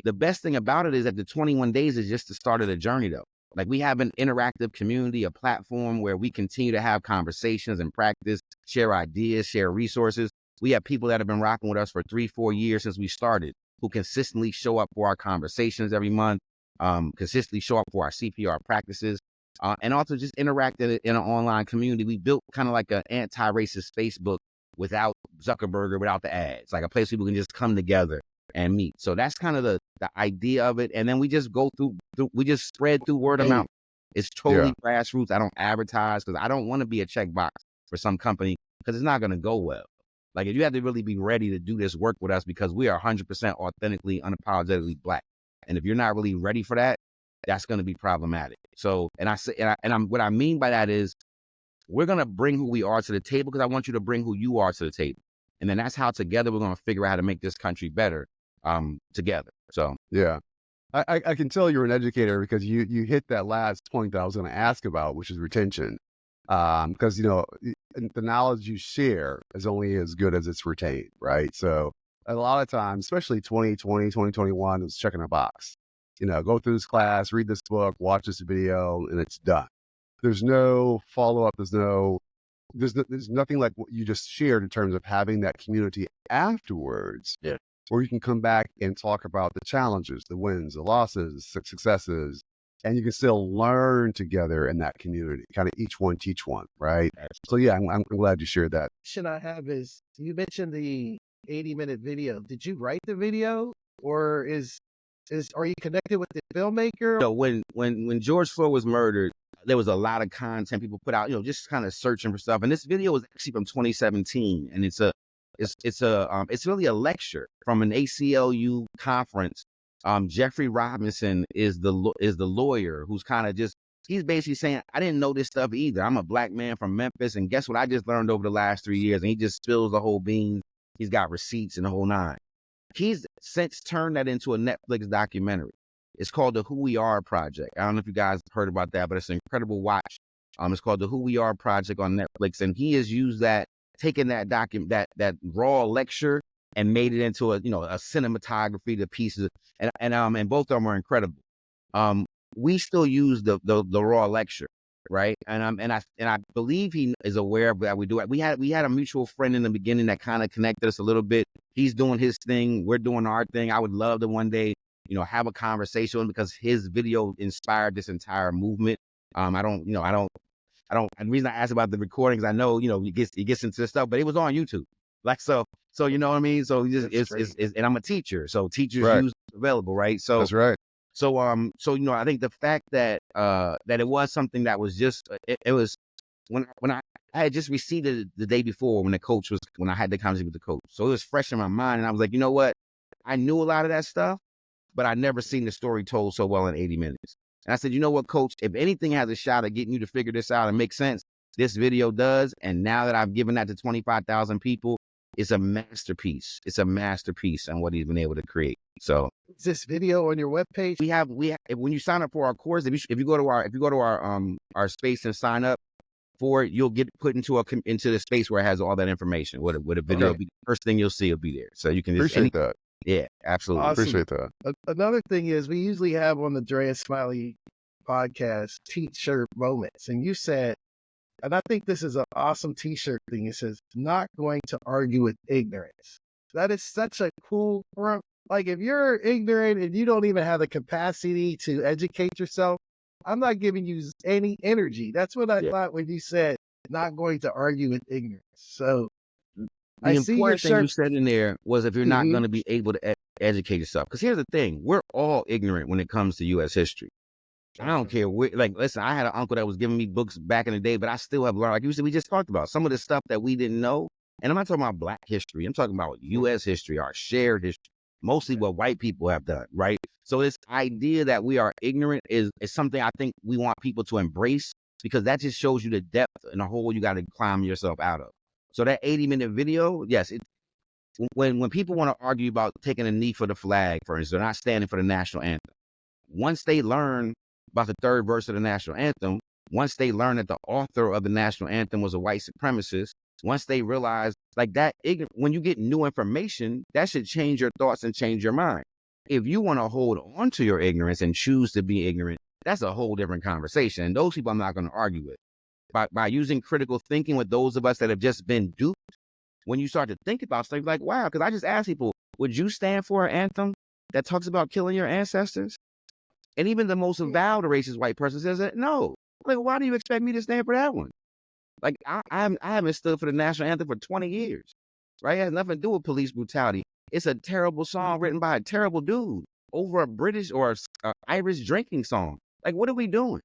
[SPEAKER 1] The best thing about it is that the 21 days is just the start of the journey, though. Like we have an interactive community, a platform where we continue to have conversations and practice, share ideas, share resources. We have people that have been rocking with us for 3-4 years since we started, who consistently show up for our conversations every month, consistently show up for our CPR practices, and also just interact in an online community. We built kind of like an anti-racist Facebook without Zuckerberg, without the ads, like a place where people can just come together and meet. So that's kind of the idea of it. And then we just go through we just spread through word of mouth. It's totally grassroots. I don't advertise because I don't want to be a checkbox for some company because it's not going to go well. Like if you have to really be ready to do this work with us because we are 100% authentically, unapologetically Black. And if you're not really ready for that, that's going to be problematic. So, and I say, what I mean by that is we're going to bring who we are to the table because I want you to bring who you are to the table. And then that's how together we're going to figure out how to make this country better together. So,
[SPEAKER 3] yeah. I can tell you're an educator because you hit that last point that I was going to ask about, which is retention. Because, you know, the knowledge you share is only as good as it's retained, right? So a lot of times, especially 2020, 2021, it's checking a box. You know, go through this class, read this book, watch this video, and it's done. There's no follow-up. There's nothing like what you just shared in terms of having that community afterwards.
[SPEAKER 1] Yeah.
[SPEAKER 3] Where you can come back and talk about the challenges, the wins, the losses, successes, and you can still learn together in that community, kind of each one teach one, right? So yeah, I'm glad you shared that.
[SPEAKER 2] Question I have is, you mentioned the 80-minute video. Did you write the video, or are you connected with the filmmaker?
[SPEAKER 1] So when George Floyd was murdered, there was a lot of content people put out, you know, just kind of searching for stuff. And this video was actually from 2017, and it's really a lecture from an ACLU conference. Jeffrey Robinson is the lawyer who's kind of he's basically saying, I didn't know this stuff either. I'm a Black man from Memphis, and guess what I just learned over the last 3 years? And he just spills the whole beans. He's got receipts and the whole nine. He's since turned that into a Netflix documentary. It's called the Who We Are Project. I don't know if you guys heard about that, but it's an incredible watch. It's called the Who We Are Project on Netflix, and he has used that, taken that that raw lecture and made it into a cinematography, the pieces, and both of them are incredible. We still use the raw lecture, right? And I believe he is aware of that. We do it. We had a mutual friend in the beginning that kind of connected us a little bit. He's doing his thing, we're doing our thing. I would love to one day, have a conversation with him because his video inspired this entire movement. And the reason I asked about the recordings, I know, he gets into this stuff, but it was on YouTube. Like, so, you know what I mean? So and I'm a teacher, so teachers use it available, right? So
[SPEAKER 3] that's right.
[SPEAKER 1] So, I think the fact that that it was something that was just, it was when I had just received it the day before when I had the conversation with the coach. So it was fresh in my mind, and I was like, you know what? I knew a lot of that stuff, but I never seen the story told so well in 80 minutes. And I said, you know what, coach, if anything has a shot at getting you to figure this out and make sense, this video does. And now that I've given that to 25,000 people, it's a masterpiece. It's a masterpiece on what he's been able to create. So
[SPEAKER 2] is this video on your webpage?
[SPEAKER 1] We have when you sign up for our course, if you go to our space and sign up for it, you'll get put into the space where it has all that information. What a video will be, the first thing you'll see will be there. So you can just
[SPEAKER 3] appreciate that.
[SPEAKER 1] Yeah, absolutely.
[SPEAKER 2] Awesome.
[SPEAKER 3] Appreciate that.
[SPEAKER 2] Another thing is we usually have on the Dre and Smiley podcast t-shirt moments. And you said, and I think this is an awesome t-shirt thing. It says, not going to argue with ignorance. That is such a cool, like if you're ignorant and you don't even have the capacity to educate yourself, I'm not giving you any energy. That's what I thought when you said, not going to argue with ignorance. So
[SPEAKER 1] the important thing you said in there was if you're not going to be able to educate yourself. Because here's the thing, we're all ignorant when it comes to U.S. history. I don't care where, like, listen, I had an uncle that was giving me books back in the day, but I still have learned, like you said, we just talked about some of the stuff that we didn't know. And I'm not talking about Black history. I'm talking about U.S. history, our shared history, mostly what white people have done, right? So this idea that we are ignorant is something I think we want people to embrace, because that just shows you the depth and the hole you got to climb yourself out of. So that 80-minute video, yes, when people want to argue about taking a knee for the flag, for instance, they're not standing for the national anthem. Once they learn about the third verse of the national anthem, once they learn that the author of the national anthem was a white supremacist, once they realize like that, when you get new information, that should change your thoughts and change your mind. If you want to hold on to your ignorance and choose to be ignorant, that's a whole different conversation. And those people I'm not going to argue with. By using critical thinking with those of us that have just been duped, when you start to think about stuff, like, wow, because I just asked people, would you stand for an anthem that talks about killing your ancestors? And even the most avowed racist white person says that no. Like, why do you expect me to stand for that one? Like, I haven't stood for the national anthem for 20 years, right? It has nothing to do with police brutality. It's a terrible song written by a terrible dude over a British or a Irish drinking song. Like, what are we doing?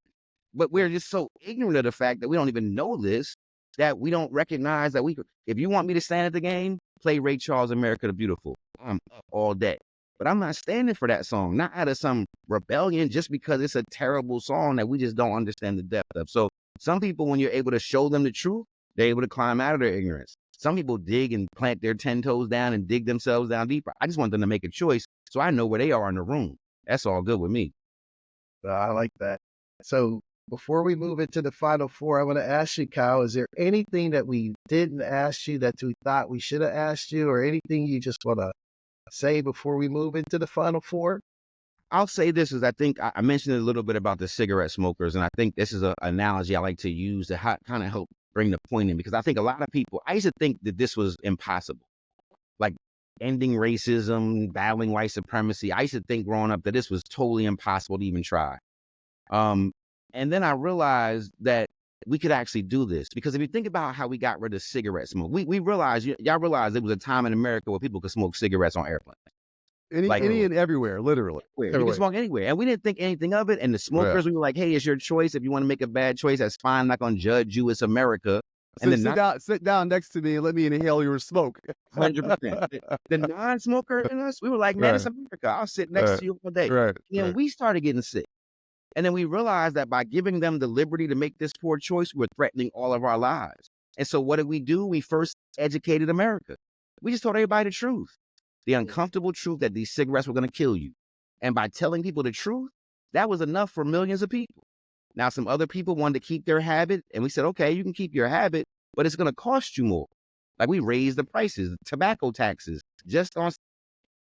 [SPEAKER 1] But we're just so ignorant of the fact that we don't even know this, that we don't recognize that if you want me to stand at the game, play Ray Charles' America the Beautiful. I'm up all day. But I'm not standing for that song, not out of some rebellion, just because it's a terrible song that we just don't understand the depth of. So some people, when you're able to show them the truth, they're able to climb out of their ignorance. Some people dig and plant their 10 toes down and dig themselves down deeper. I just want them to make a choice so I know where they are in the room. That's all good with me.
[SPEAKER 2] I like that. So before we move into the final four, I want to ask you, Kyle, is there anything that we didn't ask you that we thought we should have asked you, or anything you just want to say before we move into the final four?
[SPEAKER 1] I'll say this, is I think I mentioned a little bit about the cigarette smokers, and I think this is an analogy I like to use to kind of help bring the point in, because I think a lot of people, I used to think that this was impossible, like ending racism, battling white supremacy. I used to think growing up that this was totally impossible to even try. And then I realized that we could actually do this, because if you think about how we got rid of cigarette smoke, we realized, y'all realized there was a time in America where people could smoke cigarettes on airplanes.
[SPEAKER 3] Any and everywhere, literally.
[SPEAKER 1] You can smoke anywhere. And we didn't think anything of it. And the smokers, we were like, hey, it's your choice. If you want to make a bad choice, that's fine. I'm not going to judge you. It's America. And
[SPEAKER 3] sit down next to me and let me inhale your smoke.
[SPEAKER 1] 100%. The non-smoker in us, we were like, man, it's America. I'll sit next to you all day. And we started getting sick. And then we realized that by giving them the liberty to make this poor choice, we're threatening all of our lives. And so what did we do? We first educated America. We just told everybody the truth, the uncomfortable truth that these cigarettes were going to kill you. And by telling people the truth, that was enough for millions of people. Now, some other people wanted to keep their habit, and we said, okay, you can keep your habit, but it's going to cost you more. Like, we raised the prices, tobacco taxes, just on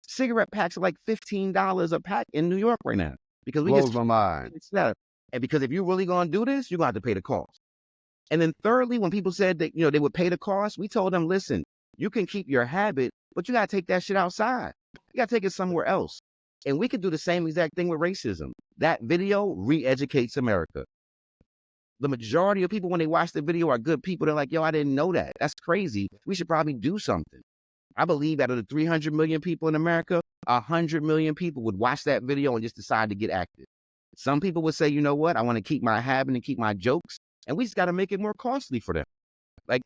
[SPEAKER 1] cigarette packs are like $15 a pack in New York right now. Because we
[SPEAKER 3] blows my mind.
[SPEAKER 1] And because if you're really going to do this, you're going to have to pay the cost. And then thirdly, when people said that, they would pay the cost, we told them, listen, you can keep your habit, but you got to take that shit outside. You got to take it somewhere else. And we could do the same exact thing with racism. That video re-educates America. The majority of people, when they watch the video, are good people. They're like, yo, I didn't know that. That's crazy. We should probably do something. I believe out of the 300 million people in America, 100 million people would watch that video and just decide to get active. Some people would say, you know what? I want to keep my habit and keep my jokes. And we just got to make it more costly for them. Like,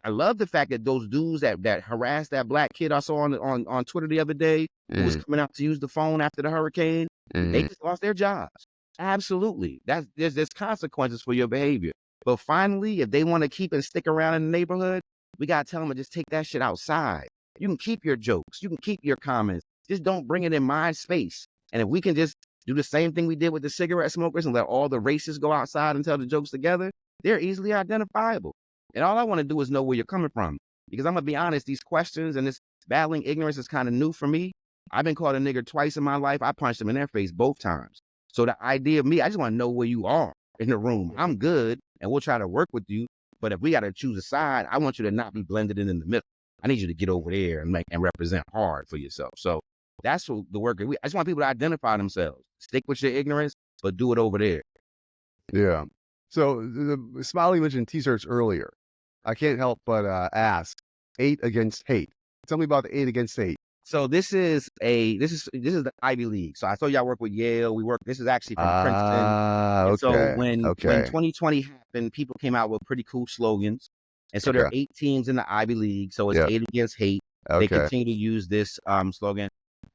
[SPEAKER 1] I love the fact that those dudes that harassed that black kid I saw on Twitter the other day, who was coming out to use the phone after the hurricane, they just lost their jobs. Absolutely. There's consequences for your behavior. But finally, if they want to keep and stick around in the neighborhood, we got to tell them to just take that shit outside. You can keep your jokes. You can keep your comments. Just don't bring it in my space. And if we can just do the same thing we did with the cigarette smokers and let all the racists go outside and tell the jokes together, they're easily identifiable. And all I want to do is know where you're coming from. Because I'm going to be honest, these questions and this battling ignorance is kind of new for me. I've been called a nigger twice in my life. I punched them in their face both times. So the idea of me, I just want to know where you are in the room. I'm good, and we'll try to work with you. But if we got to choose a side, I want you to not be blended in the middle. I need you to get over there and represent hard for yourself. So that's what the work. I just want people to identify themselves. Stick with your ignorance, but do it over there.
[SPEAKER 3] Yeah. So Smiley mentioned t-shirts earlier. I can't help but ask, 8 against hate. Tell me about the 8 against hate.
[SPEAKER 1] So this is the Ivy League. So I told you I work with Yale. This is actually from Princeton. And so
[SPEAKER 3] Okay.
[SPEAKER 1] when
[SPEAKER 3] Okay.
[SPEAKER 1] 2020 happened, people came out with pretty cool slogans. And so there are
[SPEAKER 3] Okay.
[SPEAKER 1] 8 teams in the Ivy League. So it's
[SPEAKER 3] Yep.
[SPEAKER 1] hate against hate. They
[SPEAKER 3] Okay.
[SPEAKER 1] continue to use this slogan.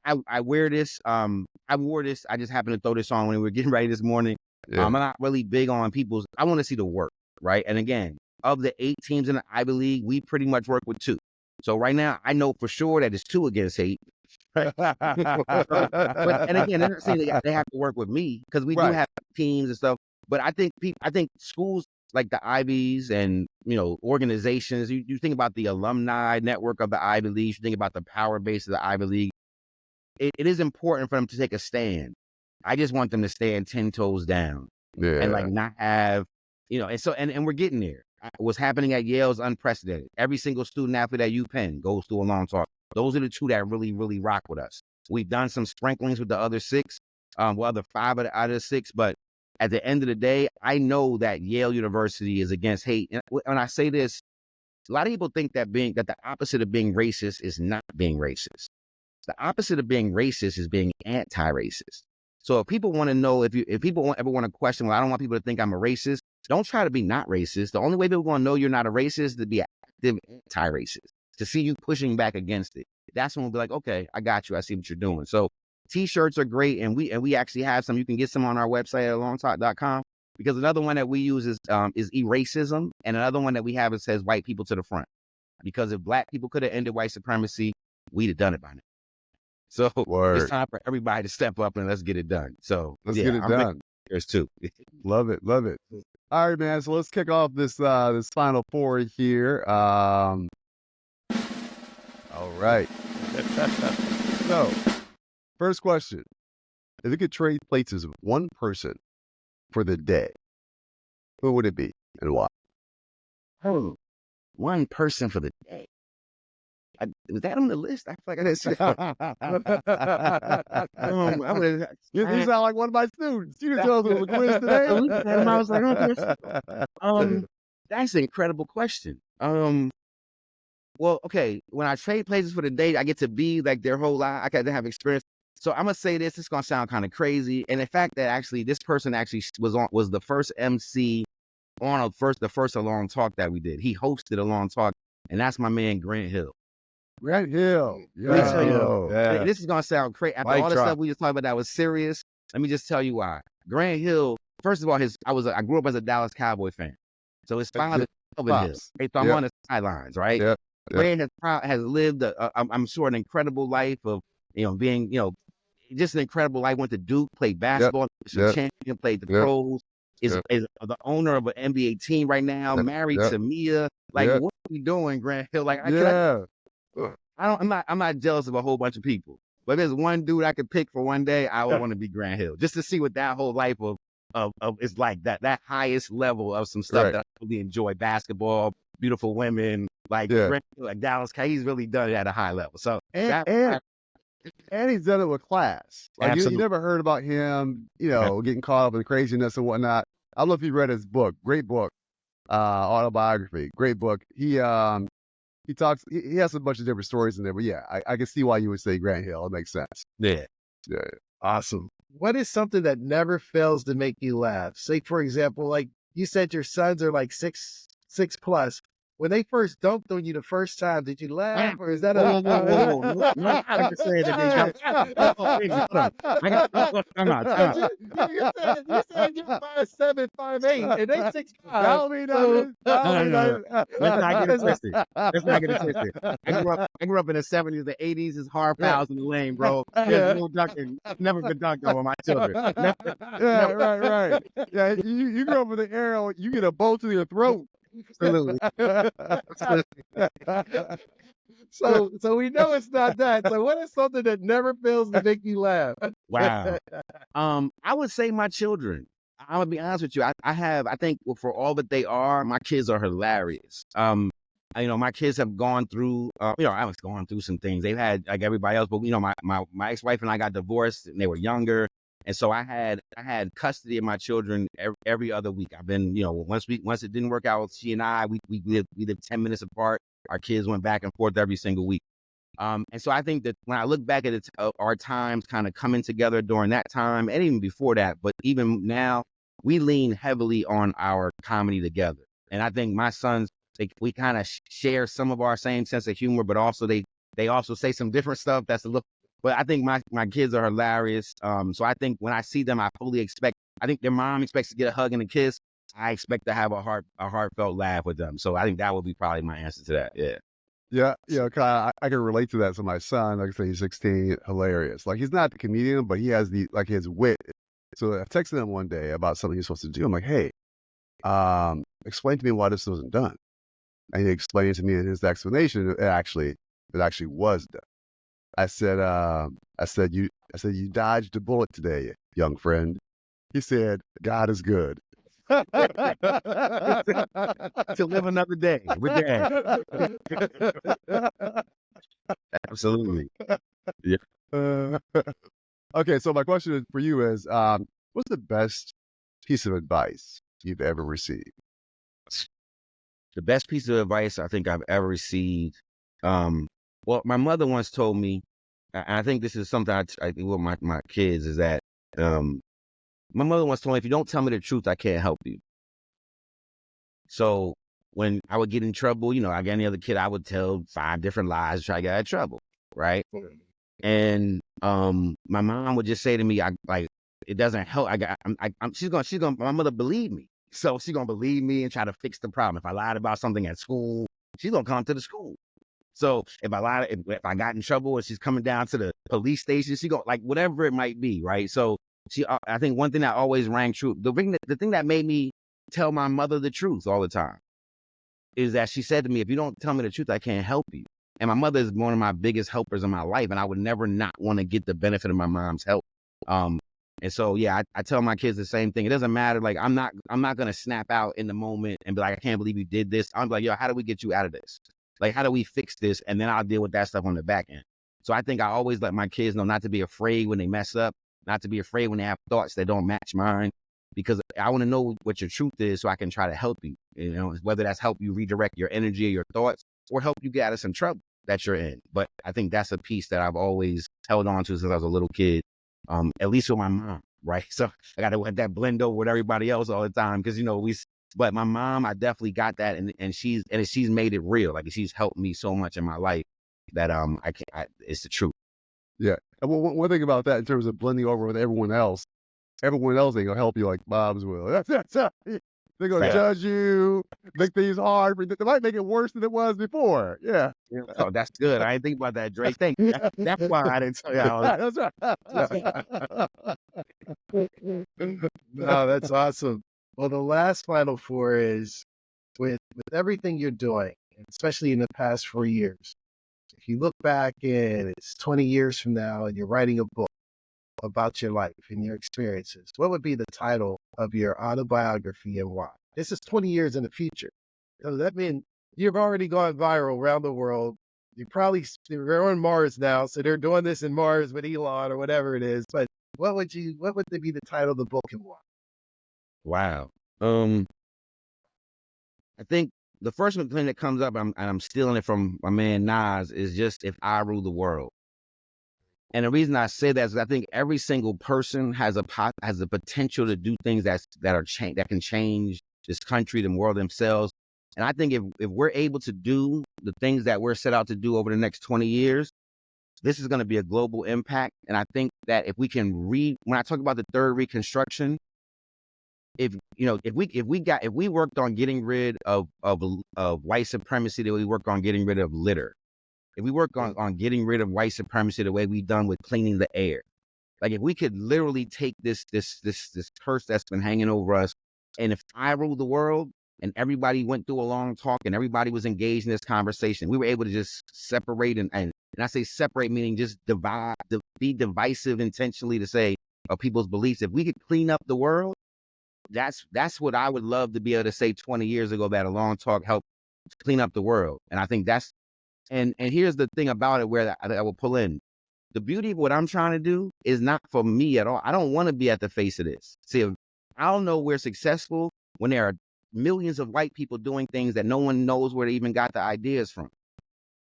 [SPEAKER 1] I wear this. I wore this. I just happened to throw this on when we were getting ready this morning.
[SPEAKER 3] Yeah.
[SPEAKER 1] I'm not really big on people's. I want to see the work, right? And again, of the 8 teams in the Ivy League, we pretty much work with 2. So right now, I know for sure that it's 2 against hate. But and again, they're not saying they have to work with me because we do
[SPEAKER 3] Right.
[SPEAKER 1] have teams and stuff. But I think schools like the Ivies and organizations. You think about the alumni network of the Ivy League. You think about the power base of the Ivy League. It is important for them to take a stand. I just want them to stand 10 toes down and like
[SPEAKER 3] Yeah.
[SPEAKER 1] not have, and so, and we're getting there. What's happening at Yale is unprecedented. Every single student athlete at UPenn goes through a long talk. Those are the 2 that really, really rock with us. We've done some sprinklings with the other 6, other 5 out of the 6, but at the end of the day, I know that Yale University is against hate. And when I say this, a lot of people think that the opposite of being racist is not being racist. The opposite of being racist is being anti-racist. So if people want to know, if people ever want to question, well, I don't want people to think I'm a racist. Don't try to be not racist. The only way people want to know you're not a racist is to be active anti-racist, to see you pushing back against it. That's when we'll be like, okay, I got you. I see what you're doing. So T-shirts are great, and we actually have some. You can get some on our website at longtalk.com, because another one that we use is eracism, and another one that we have, it says white people to the front. Because if black people could have ended white supremacy, we'd have done it by now. So
[SPEAKER 3] Word.
[SPEAKER 1] it's time for everybody to step up and let's get it done. So
[SPEAKER 3] Let's get it
[SPEAKER 1] I'm
[SPEAKER 3] done.
[SPEAKER 1] There's 2.
[SPEAKER 3] Love it. Love it. All right, man. So let's kick off this this final 4 here. All right. So, first question: if you could trade places with one person for the day, who would it be and why?
[SPEAKER 1] Oh, one person for the day. Was that on the list? I feel like I didn't see that.
[SPEAKER 3] You sound like one of my students. You didn't tell us it was a quiz today.
[SPEAKER 1] I looked at him, I was like, that's an incredible question. Well, okay, when I trade places for the day, I get to be like their whole life. I get to have experience. So I'm gonna say this. It's gonna sound kind of crazy, and the fact that actually this person actually was the first MC on the first Along Talk that we did. He hosted Along Talk, and that's my man Grant Hill.
[SPEAKER 3] Grant Hill.
[SPEAKER 1] Let me tell you,
[SPEAKER 3] Yeah.
[SPEAKER 1] this is gonna sound crazy. After
[SPEAKER 2] Mic
[SPEAKER 1] all the
[SPEAKER 2] drop.
[SPEAKER 1] stuff we just talked about that was serious, let me just tell you why. Grant Hill, first of all, I grew up as a Dallas Cowboy fan, so his father Calvin Hill.
[SPEAKER 3] Pops.
[SPEAKER 1] Right? So I'm
[SPEAKER 3] Yep.
[SPEAKER 1] on the sidelines, right?
[SPEAKER 3] Yep.
[SPEAKER 1] Grant has lived, I'm sure, an incredible life of being just an incredible life. Went to Duke, played basketball,
[SPEAKER 3] Yep.
[SPEAKER 1] champion, played the
[SPEAKER 3] Yep.
[SPEAKER 1] pros. Is
[SPEAKER 3] Yep.
[SPEAKER 1] the owner of an NBA team right now,
[SPEAKER 3] Yep.
[SPEAKER 1] married
[SPEAKER 3] Yep.
[SPEAKER 1] to Mia. Like,
[SPEAKER 3] Yep.
[SPEAKER 1] what are you doing, Grant Hill? Like, I'm not jealous of a whole bunch of people, but there's one dude I could pick for one day. I would want to be Grant Hill, just to see what that whole life of is like, that highest level of some stuff
[SPEAKER 3] Right.
[SPEAKER 1] that I really enjoy: basketball, beautiful women, like
[SPEAKER 3] Yeah.
[SPEAKER 1] Grant Hill, like Dallas. He's really done it at a high level. So
[SPEAKER 3] And he's done it with class. Like you
[SPEAKER 1] Absolutely.
[SPEAKER 3] never heard about him, getting caught up in craziness and whatnot. I don't know if you read his book. Great book, autobiography. Great book. He talks. He has a bunch of different stories in there. But yeah, I can see why you would say Grant Hill. It makes sense.
[SPEAKER 1] Yeah.
[SPEAKER 3] Yeah.
[SPEAKER 2] Awesome. What is something that never fails to make you laugh? Say, for example, like you said, your sons are like six plus. When they first dunked on you the first time, did you laugh, or is that
[SPEAKER 1] Whoa. No, I can say that they don't.
[SPEAKER 2] You said you're 5'7", 5'8", and they 6'5".
[SPEAKER 1] No. Let's not get it twisted. I grew up in the 70s, the 80s. It's hard fouls in the lane, bro. There's no dunking. Never been dunked on my children.
[SPEAKER 3] Yeah, right. Yeah, you grew up with an arrow. You get a bolt to your throat.
[SPEAKER 1] Absolutely.
[SPEAKER 2] So we know it's not that. So what is something that never fails to make you laugh?
[SPEAKER 1] Wow. I would say my children. I'm gonna be honest with you. I think for all that they are, my kids are hilarious. My kids have gone through, I was going through some things. They've had like everybody else, but my ex-wife and I got divorced and they were younger. And so I had custody of my children every other week. I've been, once it didn't work out with she and I, we lived 10 minutes apart. Our kids went back and forth every single week. And so I think that when I look back at it, our times kind of coming together during that time, and even before that, but even now, we lean heavily on our comedy together. And I think my sons, we kind of share some of our same sense of humor, but also they also say some different stuff that's a little. But I think my kids are hilarious. So I think when I see them, I fully expect. I think their mom expects to get a hug and a kiss. I expect to have a heartfelt laugh with them. So I think that would be probably my answer to that. Yeah.
[SPEAKER 3] Yeah, I can relate to that. So my son, like I say, he's 16, hilarious. Like he's not the comedian, but he has his wit. So I texted him one day about something he's supposed to do. I'm like, hey, explain to me why this wasn't done. And he explained to me in his explanation, it actually was done. I said, you dodged a bullet today, young friend. He said, God is good.
[SPEAKER 1] To live another day with Dad. Absolutely. Yeah.
[SPEAKER 3] Okay, so my question for you is, what's the best piece of advice you've ever received?
[SPEAKER 1] The best piece of advice I think I've ever received. Well, my mother once told me, and I think this is something I think with my kids is that, my mother once told me, if you don't tell me the truth, I can't help you. So when I would get in trouble, like any other kid, I would tell 5 different lies to try to get out of trouble, right? And my mom would just say to me, it doesn't help. She's gonna. My mother believed me, so she's gonna believe me and try to fix the problem. If I lied about something at school, she's gonna come to the school. So if I lied, if I got in trouble and she's coming down to the police station, she go like whatever it might be, right? So I think one thing that always rang true, the thing that made me tell my mother the truth all the time is that she said to me, if you don't tell me the truth, I can't help you. And my mother is one of my biggest helpers in my life, and I would never not want to get the benefit of my mom's help. And so, yeah, I tell my kids the same thing. It doesn't matter. Like, I'm not going to snap out in the moment and be like, I can't believe you did this. I'm like, yo, how do we get you out of this? Like, how do we fix this? And then I'll deal with that stuff on the back end. So I think I always let my kids know not to be afraid when they mess up, not to be afraid when they have thoughts that don't match mine, because I want to know what your truth is so I can try to help you, whether that's help you redirect your energy or your thoughts or help you get out of some trouble that you're in. But I think that's a piece that I've always held on to since I was a little kid, at least with my mom, right? So I got to let that blend over with everybody else all the time because, but my mom, I definitely got that. And she's made it real. Like she's helped me so much in my life that it's the truth.
[SPEAKER 3] Yeah. And one thing about that in terms of blending over with everyone else ain't gonna help you like Bob's will. They're gonna judge you, make things hard. They might make it worse than it was before. Yeah.
[SPEAKER 1] Oh, that's good. I didn't think about that, Drake. Thank you. That's why I didn't tell you all that.
[SPEAKER 2] That's right. No, that's awesome. Well, the last final four is with everything you're doing, especially in the past 4 years. If you look back and it's 20 years from now and you're writing a book about your life and your experiences, what would be the title of your autobiography and why? This is 20 years in the future. So that means you've already gone viral around the world. They're on Mars now, so they're doing this in Mars with Elon or whatever it is. But what would be the title of the book and why?
[SPEAKER 1] Wow. I think the first thing that comes up, I'm stealing it from my man Nas, is just if I rule the world. And the reason I say that is I think every single person has a potential to do things that can change this country, the world themselves. And I think if we're able to do the things that we're set out to do over the next 20 years, this is going to be a global impact. And I think that if we can when I talk about the third reconstruction, if we worked on getting rid of white supremacy, that we work on getting rid of litter. If we work on getting rid of white supremacy the way we've done with cleaning the air, like if we could literally take this curse that's been hanging over us, and if I ruled the world and everybody went through a long talk and everybody was engaged in this conversation, we were able to just separate and I say separate meaning just be divisive intentionally to say of people's beliefs. If we could clean up the world, that's what I would love to be able to say 20 years ago, that a long talk helped clean up the world. And I think that's, and here's the thing about it where I will pull in. The beauty of what I'm trying to do is not for me at all. I don't want to be at the face of this. See, I don't know we're successful when there are millions of white people doing things that no one knows where they even got the ideas from.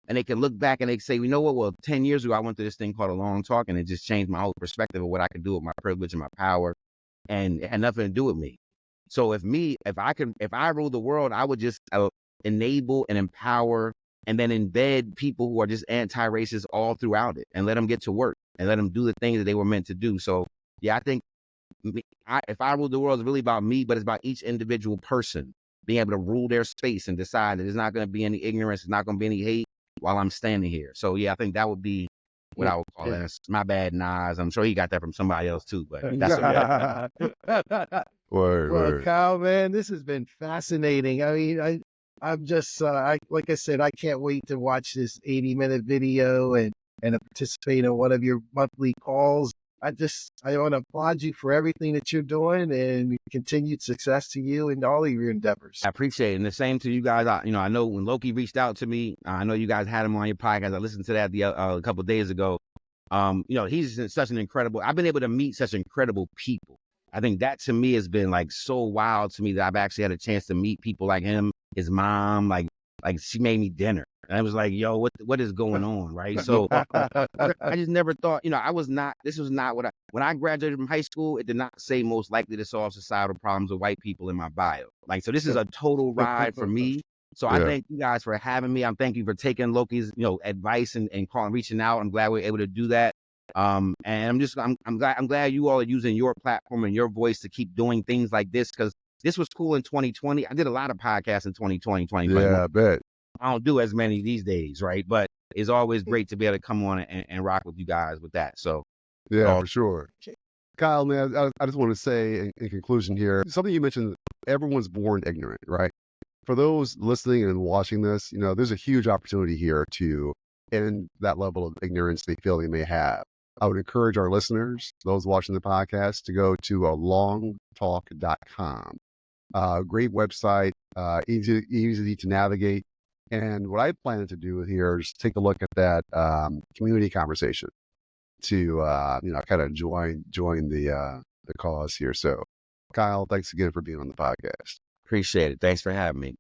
[SPEAKER 1] and they can look back and they say, you know what? Well, 10 years ago, I went through this thing called a long talk, and it just changed my whole perspective of what I could do with my privilege and my power, and it had nothing to do with me. So if I ruled the world, I would just enable and empower and then embed people who are just anti-racist all throughout it and let them get to work and let them do the things that they were meant to do. So yeah, I think if I ruled the world, it's really about me, but it's about each individual person being able to rule their space and decide that there's not going to be any ignorance, there's not going to be any hate while I'm standing here. So yeah, I think that would be what I would call that. My bad, Nas. I'm sure he got that from somebody else too, but that's
[SPEAKER 3] Word.
[SPEAKER 2] Kyle, man, this has been fascinating. I mean, I'm just, like I said, I can't wait to watch this 80-minute video and participate in one of your monthly calls. I want to applaud you for everything that you're doing, and continued success to you and all of your endeavors.
[SPEAKER 1] I appreciate it. And the same to you guys. I know when Loki reached out to me, I know you guys had him on your podcast. I listened to that a couple of days ago. He's such an incredible, I've been able to meet such incredible people. I think that to me has been like so wild to me that I've actually had a chance to meet people like him, his mom, like she made me dinner. And I was like, yo, what is going on? Right. So I just never thought, this was not when I graduated from high school, it did not say most likely to solve societal problems of white people in my bio. Like, so this is a total ride for me. So I thank you guys for having me. I'm thank you for taking Loki's, advice and calling, reaching out. I'm glad we're able to do that. And I'm glad you all are using your platform and your voice to keep doing things like this, because this was cool in 2020. I did a lot of podcasts in 2020, 2021.
[SPEAKER 3] Yeah, I bet.
[SPEAKER 1] I don't do as many these days, right? But it's always great to be able to come on and rock with you guys with that. So
[SPEAKER 3] yeah, for sure. Kyle, man, I just want to say in conclusion here, something you mentioned, everyone's born ignorant, right? For those listening and watching this, there's a huge opportunity here to end that level of ignorance they feel they may have. I would encourage our listeners, those watching the podcast, to go to longtalk.com. Great website, easy to navigate. And what I plan to do here is take a look at that community conversation to kind of join the cause here. So, Kyle, thanks again for being on the podcast.
[SPEAKER 1] Appreciate it. Thanks for having me.